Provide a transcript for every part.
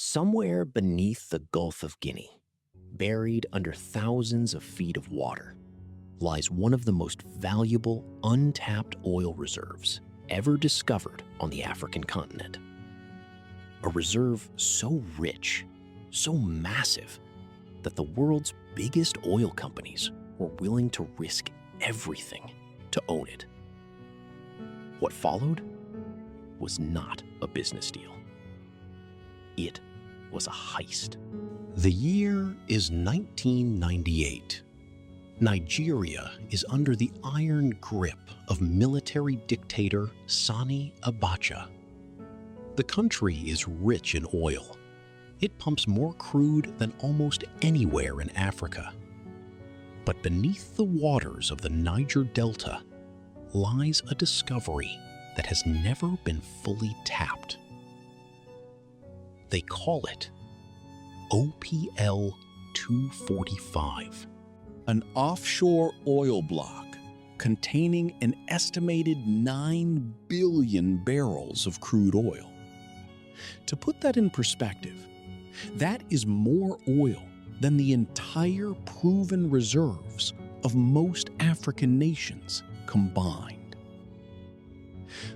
Somewhere beneath the Gulf of Guinea, buried under thousands of feet of water, lies one of the most valuable untapped oil reserves ever discovered on the African continent. A reserve so rich, so massive, that the world's biggest oil companies were willing to risk everything to own it. What followed was not a business deal. It was a heist. The year is 1998. Nigeria is under the iron grip of military dictator Sani Abacha. The country is rich in oil. It pumps more crude than almost anywhere in Africa. But beneath the waters of the Niger Delta lies a discovery that has never been fully tapped. They call it OPL 245. An offshore oil block containing an estimated 9 billion barrels of crude oil. To put that in perspective, that is more oil than the entire proven reserves of most African nations combined.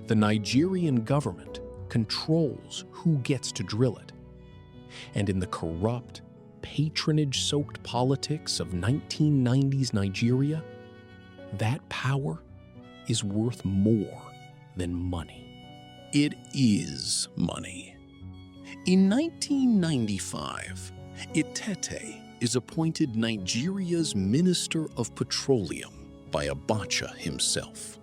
The Nigerian government controls who gets to drill it, and in the corrupt, patronage-soaked politics of 1990s Nigeria, that power is worth more than money. It is money. In 1995, Etete is appointed Nigeria's Minister of Petroleum by Abacha himself.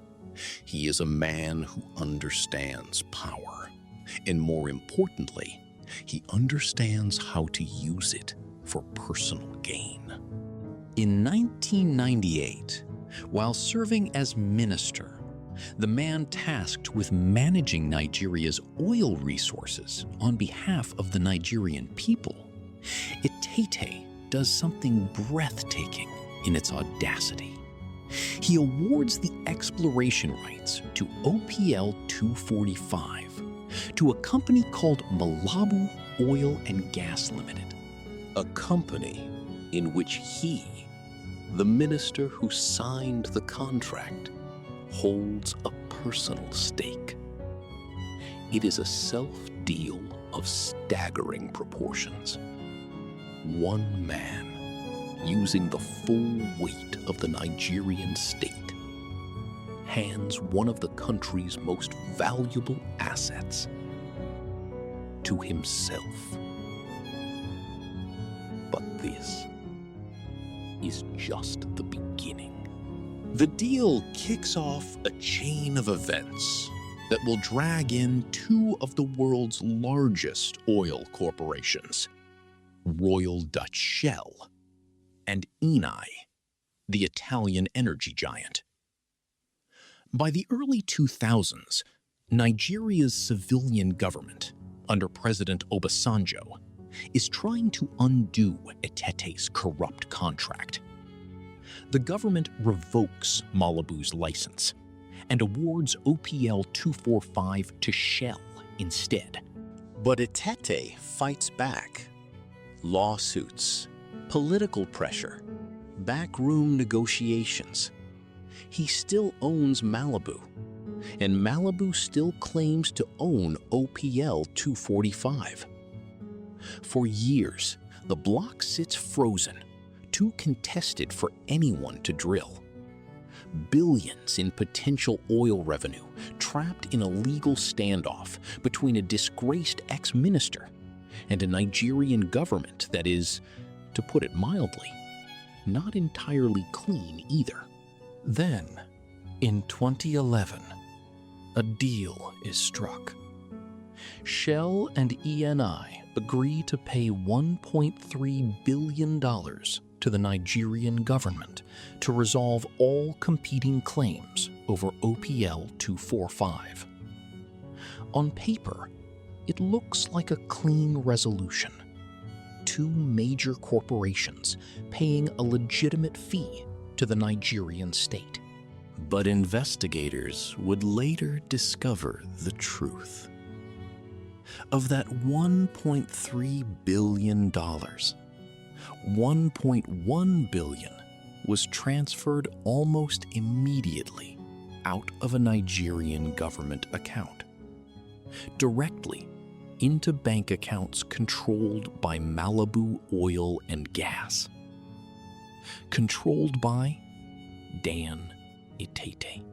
He is a man who understands power, and more importantly, he understands how to use it for personal gain. In 1998, while serving as minister, the man tasked with managing Nigeria's oil resources on behalf of the Nigerian people, Etete does something breathtaking in its audacity. He awards the exploration rights to OPL 245 to a company called Malabu Oil and Gas Limited, a company in which he, the minister who signed the contract, holds a personal stake. It is a self-deal of staggering proportions. One man, using the full weight of the Nigerian state, hands one of the country's most valuable assets to himself. But this is just the beginning. The deal kicks off a chain of events that will drag in two of the world's largest oil corporations, Royal Dutch Shell and Eni, the Italian energy giant. By the early 2000s, Nigeria's civilian government, under President Obasanjo, is trying to undo Etete's corrupt contract. The government revokes Malabu's license and awards OPL 245 to Shell instead. But Etete fights back. Lawsuits, political pressure, backroom negotiations. He still owns Malabu, and Malabu still claims to own OPL 245. For years, the block sits frozen, too contested for anyone to drill. Billions in potential oil revenue trapped in a legal standoff between a disgraced ex-minister and a Nigerian government that is, to put it mildly, not entirely clean either. Then, in 2011, a deal is struck. Shell and Eni agree to pay $1.3 billion to the Nigerian government to resolve all competing claims over OPL 245. On paper, it looks like a clean resolution. Two major corporations paying a legitimate fee to the Nigerian state. But investigators would later discover the truth. Of that $1.3 billion, $1.1 billion was transferred almost immediately out of a Nigerian government account, directly into bank accounts controlled by Malabu Oil and Gas, controlled by Dan Etete.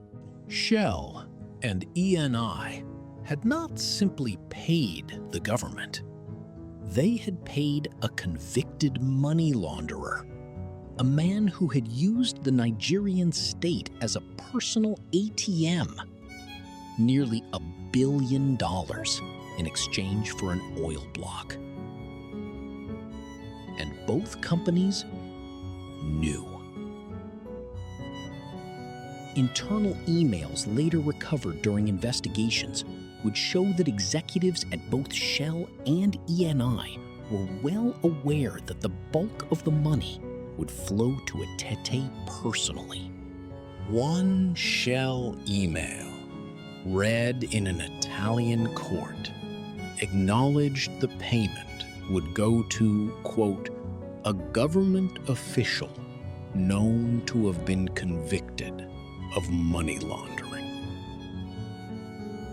Shell and ENI had not simply paid the government. They had paid a convicted money launderer, a man who had used the Nigerian state as a personal ATM, nearly $1 billion in exchange for an oil block. And both companies knew. Internal emails later recovered during investigations would show that executives at both Shell and ENI were well aware that the bulk of the money would flow to Etete personally. One Shell email, read in an Italian court, acknowledged the payment would go to, quote, a government official known to have been convicted of money laundering.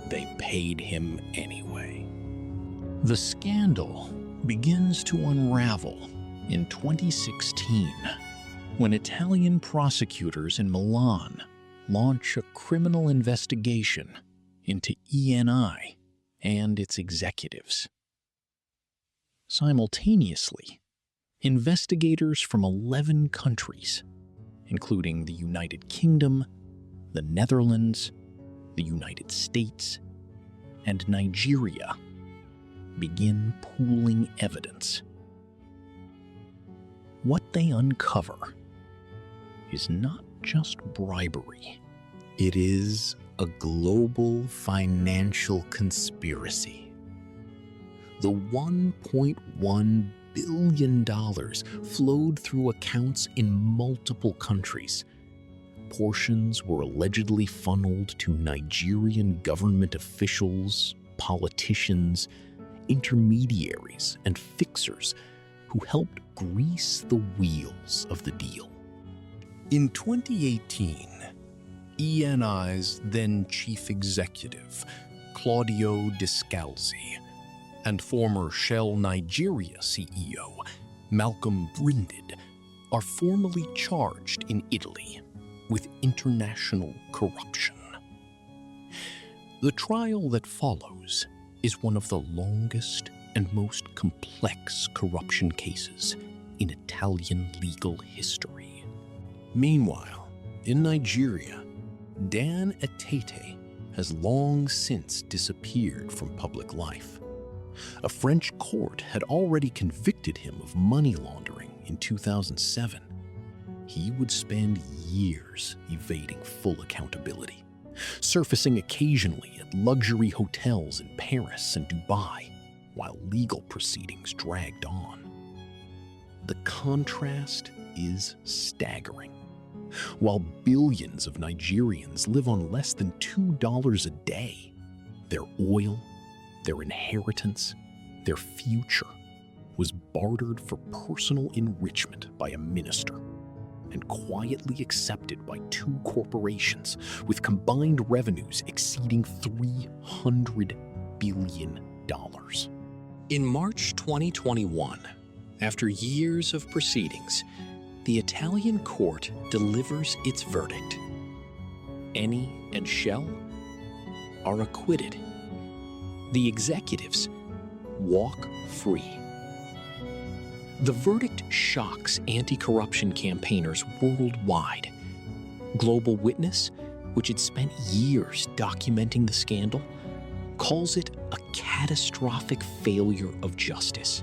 They paid him anyway. The scandal begins to unravel in 2016 when Italian prosecutors in Milan launch a criminal investigation into ENI and its executives. Simultaneously, investigators from 11 countries, including the United Kingdom, the Netherlands, the United States, and Nigeria, begin pooling evidence. What they uncover is not just bribery. It is a global financial conspiracy. The $1.1 billion flowed through accounts in multiple countries. Portions were allegedly funneled to Nigerian government officials, politicians, intermediaries, and fixers who helped grease the wheels of the deal. In 2018, ENI's then chief executive, Claudio Descalzi, and former Shell Nigeria CEO, Malcolm Brinded, are formally charged in Italy with international corruption. The trial that follows is one of the longest and most complex corruption cases in Italian legal history. Meanwhile, in Nigeria, Dan Etete has long since disappeared from public life. A French court had already convicted him of money laundering in 2007. He would spend years evading full accountability, surfacing occasionally at luxury hotels in Paris and Dubai, while legal proceedings dragged on. The contrast is staggering. While billions of Nigerians live on less than $2 a day, their oil, their inheritance, their future was bartered for personal enrichment by a minister and quietly accepted by two corporations with combined revenues exceeding $300 billion. In March 2021, after years of proceedings, the Italian court delivers its verdict. Eni and Shell are acquitted. The executives walk free. The verdict shocks anti-corruption campaigners worldwide. Global Witness, which had spent years documenting the scandal, calls it a catastrophic failure of justice.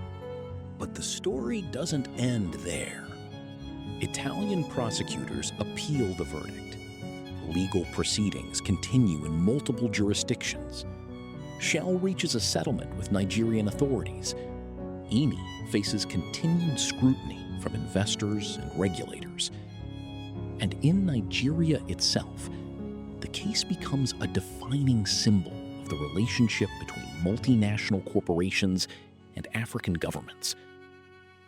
But the story doesn't end there. Italian prosecutors appeal the verdict. Legal proceedings continue in multiple jurisdictions. Shell reaches a settlement with Nigerian authorities. Eni faces continued scrutiny from investors and regulators. And in Nigeria itself, the case becomes a defining symbol of the relationship between multinational corporations and African governments.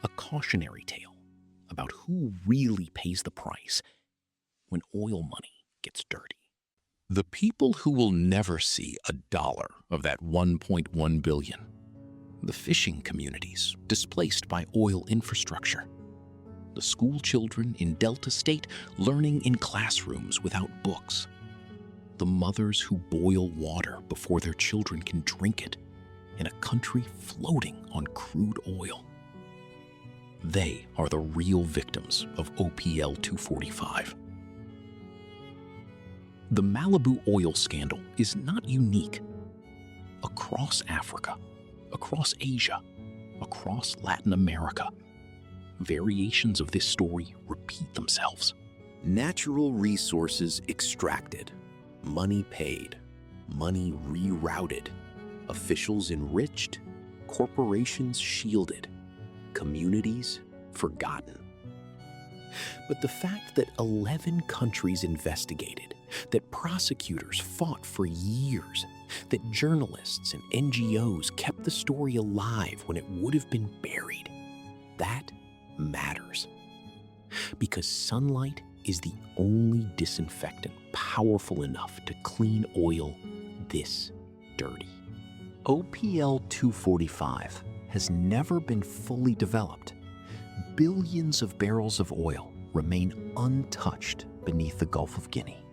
A cautionary tale about who really pays the price when oil money gets dirty. The people who will never see a dollar of that 1.1 billion. The fishing communities displaced by oil infrastructure. The school children in Delta State learning in classrooms without books. The mothers who boil water before their children can drink it in a country floating on crude oil. They are the real victims of OPL 245. The Malabu Oil Scandal is not unique. Across Africa, across Asia, across Latin America, variations of this story repeat themselves. Natural resources extracted, money paid, money rerouted, officials enriched, corporations shielded, communities forgotten. But the fact that 11 countries investigated, that prosecutors fought for years, that journalists and NGOs kept the story alive when it would have been buried, that matters. Because sunlight is the only disinfectant powerful enough to clean oil this dirty. OPL 245 has never been fully developed. Billions of barrels of oil remain untouched beneath the Gulf of Guinea.